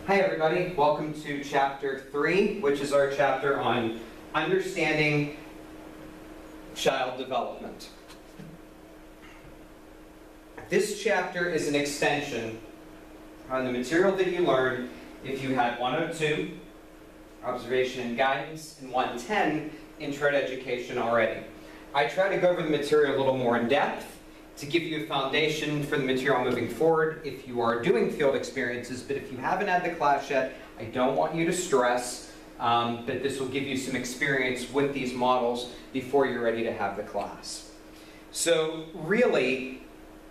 Hi everybody, welcome to Chapter 3, which is our chapter on understanding child development. This chapter is an extension on the material that you learned if you had 102, Observation and Guidance, and 110, Intro to Education already. I try to go over the material a little more in depth to give you a foundation for the material moving forward if you are doing field experiences, but if you haven't had the class yet, I don't want you to stress, but this will give you some experience with these models before you're ready to have the class. So really,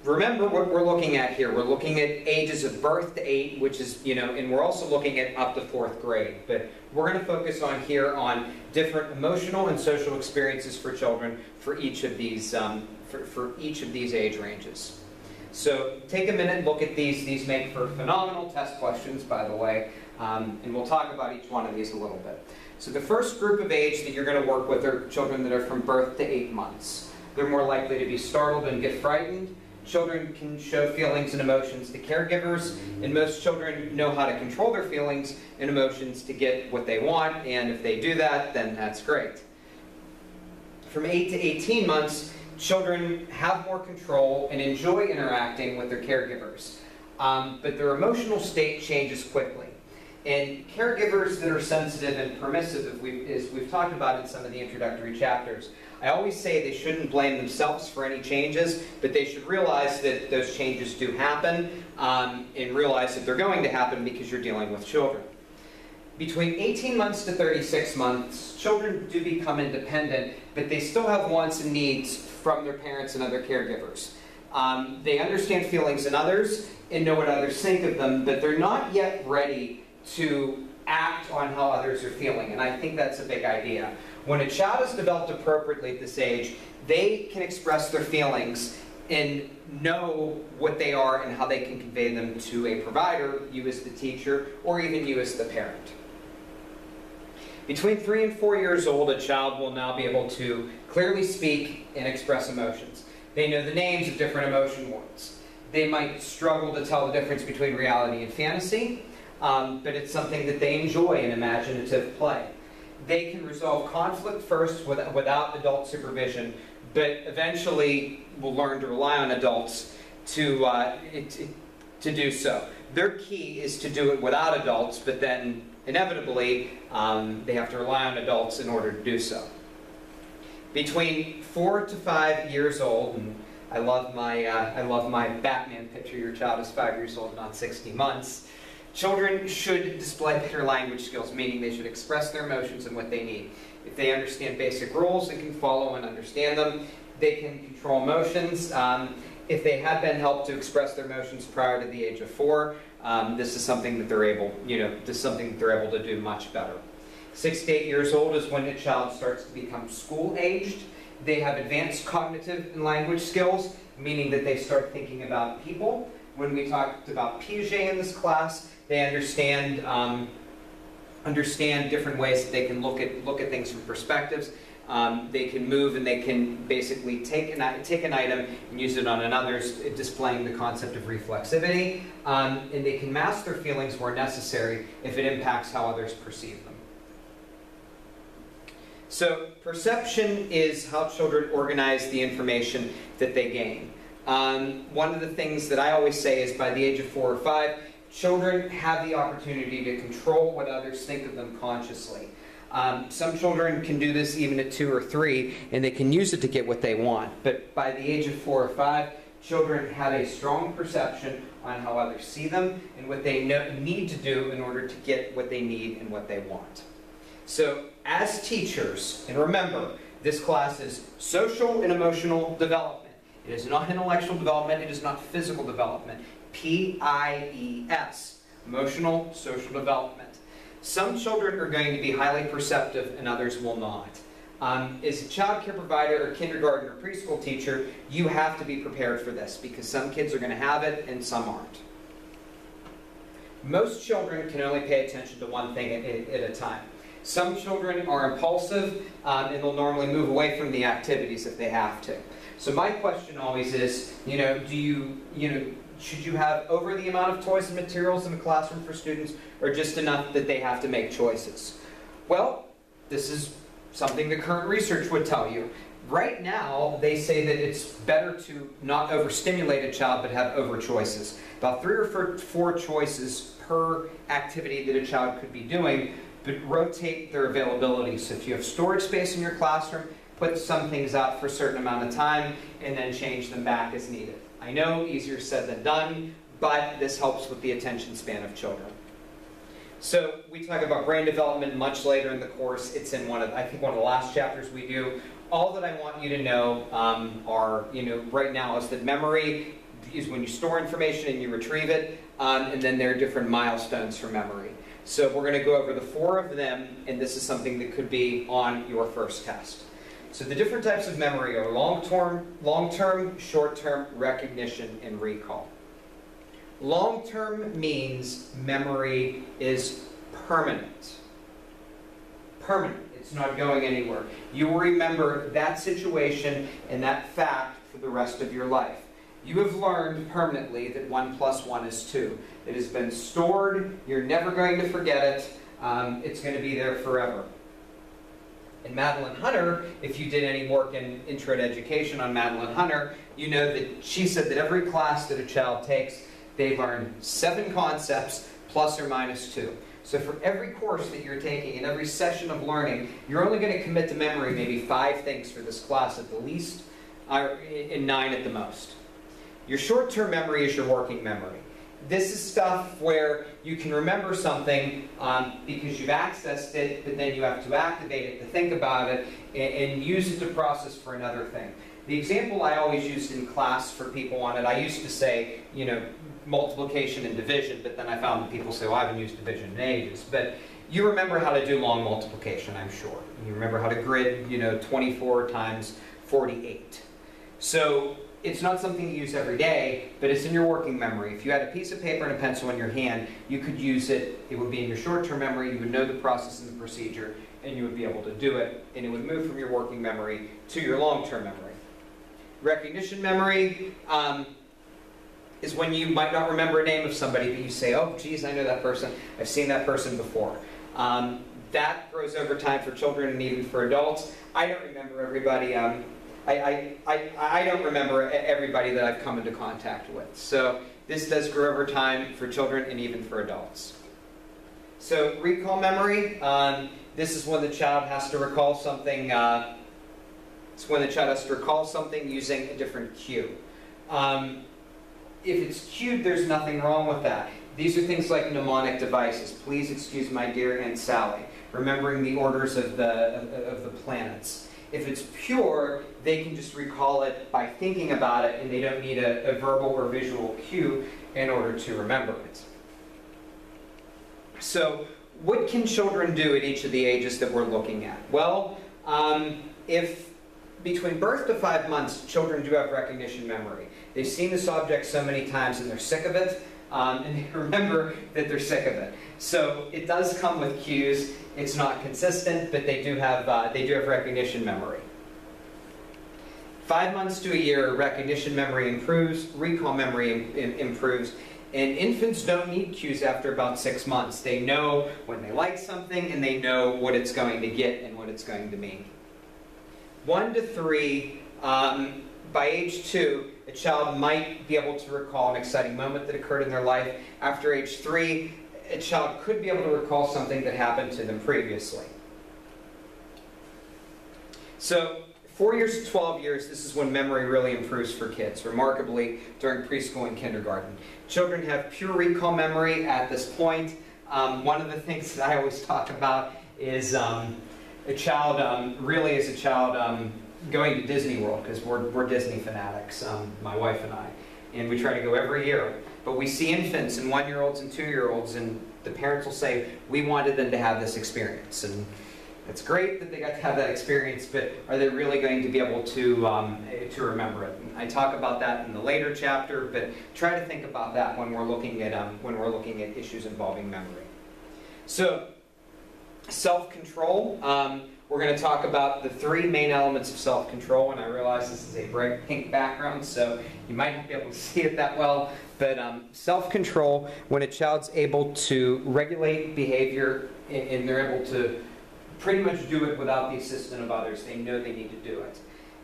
remember what we're looking at here. We're looking at ages of birth to 8, which is, and we're also looking at up to 4th grade. But we're going to focus on here on different emotional and social experiences for children for each of these for each of these age ranges. So take a minute and look at these. These make for phenomenal test questions, by the way, and we'll talk about each one of these a little bit. So the first group of age that you're going to work with are children that are from birth to 8 months. They're more likely to be startled and get frightened. Children can show feelings and emotions to caregivers, and most children know how to control their feelings and emotions to get what they want, and if they do that, then that's great. From 8 to 18 months, children have more control and enjoy interacting with their caregivers, but their emotional state changes quickly. And caregivers that are sensitive and permissive, as we've talked about in some of the introductory chapters, I always say they shouldn't blame themselves for any changes, but they should realize that those changes do happen, and realize that they're going to happen because you're dealing with children. Between 18 months to 36 months, children do become independent, but they still have wants and needs from their parents and other caregivers. They understand feelings in others and know what others think of them, but they're not yet ready to act on how others are feeling, and I think that's a big idea. When a child is developed appropriately at this age, they can express their feelings and know what they are and how they can convey them to a provider, you as the teacher, or even you as the parent. Between 3 and 4 years old, a child will now be able to clearly speak and express emotions. They know the names of different emotion words. They might struggle to tell the difference between reality and fantasy, but it's something that they enjoy in imaginative play. They can resolve conflict first without adult supervision, but eventually will learn to rely on adults to do so. Their key is to do it without adults, but then inevitably they have to rely on adults in order to do so. Between 4 to 5 years old, and I love my Batman picture, your child is 5 years old, not 60 months, children should display better language skills, meaning they should express their emotions and what they need. If they understand basic rules and can follow and understand them, they can control emotions. If they have been helped to express their emotions prior to the age of 4, this is something that they're able, to do much better. 6 to 8 years old is when a child starts to become school-aged. They have advanced cognitive and language skills, meaning that they start thinking about people. When we talked about Piaget in this class, they understand different ways that they can look at things from perspectives. They can move and they can basically take an item and use it on another, displaying the concept of reflexivity. And they can mask their feelings where necessary if it impacts how others perceive them. So perception is how children organize the information that they gain. One of the things that I always say is by the age of 4 or 5, children have the opportunity to control what others think of them consciously. Some children can do this even at 2 or 3, and they can use it to get what they want. But by the age of 4 or 5, children have a strong perception on how others see them and what they need to do in order to get what they need and what they want. So as teachers, and remember, this class is social and emotional development. It is not intellectual development. It is not physical development. P-I-E-S, emotional, social development. Some children are going to be highly perceptive and others will not. As a child care provider or kindergarten or preschool teacher, you have to be prepared for this because some kids are going to have it and some aren't. Most children can only pay attention to one thing at a time. Some children are impulsive and they'll normally move away from the activities if they have to. So my question always is, do Should you have over the amount of toys and materials in the classroom for students, or just enough that they have to make choices? Well, this is something the current research would tell you. Right now, they say that it's better to not overstimulate a child, but have over choices. About 3 or 4 choices per activity that a child could be doing, but rotate their availability. So if you have storage space in your classroom, put some things out for a certain amount of time, and then change them back as needed. I know, easier said than done, but this helps with the attention span of children. So we talk about brain development much later in the course. It's in I think one of the last chapters we do. All that I want you to know right now is that memory is when you store information and you retrieve it, and then there are different milestones for memory. So we're going to go over the 4 of them, and this is something that could be on your first test. So the different types of memory are long-term, short-term, recognition, and recall. Long-term means memory is permanent. Permanent. It's not going anywhere. You will remember that situation and that fact for the rest of your life. You have learned permanently that 1 + 1 is 2. It has been stored. You're never going to forget it. It's going to be there forever. And Madeline Hunter, if you did any work in intro to education on Madeline Hunter, you know that she said that every class that a child takes, they learn 7 concepts plus or minus 2. So for every course that you're taking, in every session of learning, you're only going to commit to memory maybe 5 things for this class at the least, and 9 at the most. Your short-term memory is your working memory. This is stuff where you can remember something because you've accessed it, but then you have to activate it to think about it and use it to process for another thing. The example I always used in class for people on it, I used to say, multiplication and division, but then I found that people say, well, I haven't used division in ages. But you remember how to do long multiplication, I'm sure. You remember how to grid, 24 times 48. So it's not something you use every day, but it's in your working memory. If you had a piece of paper and a pencil in your hand, you could use it. It would be in your short-term memory. You would know the process and the procedure, and you would be able to do it, and it would move from your working memory to your long-term memory. Recognition memory is when you might not remember a name of somebody, but you say, oh, geez, I know that person. I've seen that person before. That grows over time for children and even for adults. I don't remember everybody. I don't remember everybody that I've come into contact with. So this does grow over time for children and even for adults. So recall memory, this is when the child has to recall something. It's when the child has to recall something using a different cue. If it's cued, there's nothing wrong with that. These are things like mnemonic devices. Please excuse my dear Aunt Sally. Remembering the orders of the planets. If it's pure, they can just recall it by thinking about it, and they don't need a verbal or visual cue in order to remember it. So, what can children do at each of the ages that we're looking at? Well, if between birth to 5 months, children do have recognition memory. They've seen this object so many times and they're sick of it, and they remember that they're sick of it. So it does come with cues. It's not consistent, but they do have recognition memory. 5 months to a year, recognition memory improves, recall memory improves, and infants don't need cues after about 6 months. They know when they like something, and they know what it's going to get and what it's going to mean. 1 to 3, by age 2, a child might be able to recall an exciting moment that occurred in their life. After age 3, a child could be able to recall something that happened to them previously. So, 4 years to 12 years, this is when memory really improves for kids, remarkably during preschool and kindergarten. Children have pure recall memory at this point. One of the things that I always talk about is a child, really is a child going to Disney World, because we're Disney fanatics, my wife and I, and we try to go every year. But we see infants and 1-year-olds and 2-year-olds, and the parents will say, we wanted them to have this experience. And it's great that they got to have that experience, but are they really going to be able to remember it? And I talk about that in the later chapter, but try to think about that when we're looking at issues involving memory. So, self-control. We're going to talk about the 3 main elements of self-control, and I realize this is a bright pink background, so you might not be able to see it that well, But self-control, when a child's able to regulate behavior and they're able to pretty much do it without the assistance of others, they know they need to do it.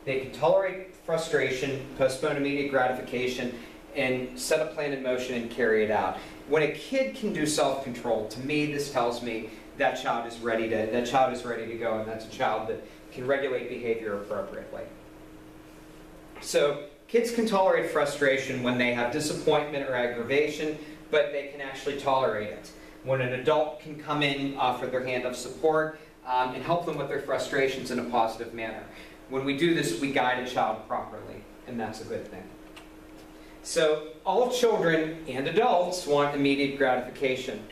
They can tolerate frustration, postpone immediate gratification, and set a plan in motion and carry it out. When a kid can do self-control, to me, this tells me that child is ready to go, and that's a child that can regulate behavior appropriately. So kids can tolerate frustration when they have disappointment or aggravation, but they can actually tolerate it. When an adult can come in, offer their hand of support, and help them with their frustrations in a positive manner. When we do this, we guide a child properly, and that's a good thing. So all children and adults want immediate gratification.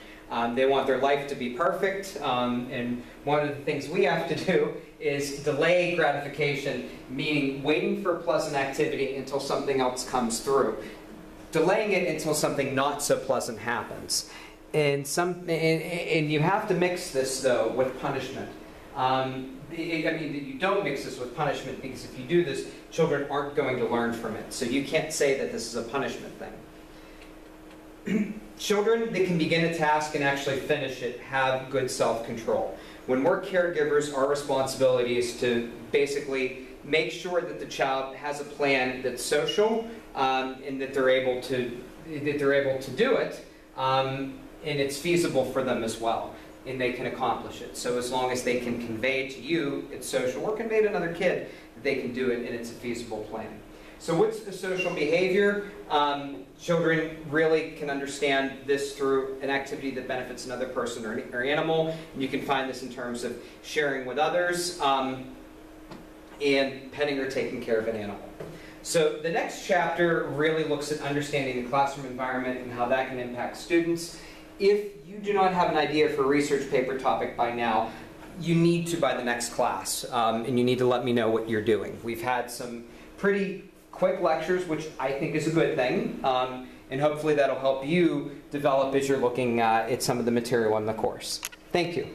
They want their life to be perfect, and one of the things we have to do is delay gratification, meaning waiting for a pleasant activity until something else comes through. Delaying it until something not so pleasant happens. And you have to mix this, though, with punishment. You don't mix this with punishment, because if you do this, children aren't going to learn from it. So you can't say that this is a punishment thing. Children that can begin a task and actually finish it have good self-control. When we're caregivers, our responsibility is to basically make sure that the child has a plan that's social, and that they're able to do it, and it's feasible for them as well, and they can accomplish it. So as long as they can convey to you it's social, or convey to another kid that they can do it and it's a feasible plan. So what's the social behavior? Children really can understand this through an activity that benefits another person or animal. And you can find this in terms of sharing with others, and petting or taking care of an animal. So the next chapter really looks at understanding the classroom environment and how that can impact students. If you do not have an idea for a research paper topic by now, you need to by the next class, and you need to let me know what you're doing. We've had some pretty quick lectures, which I think is a good thing, and hopefully that'll help you develop as you're looking at some of the material in the course. Thank you.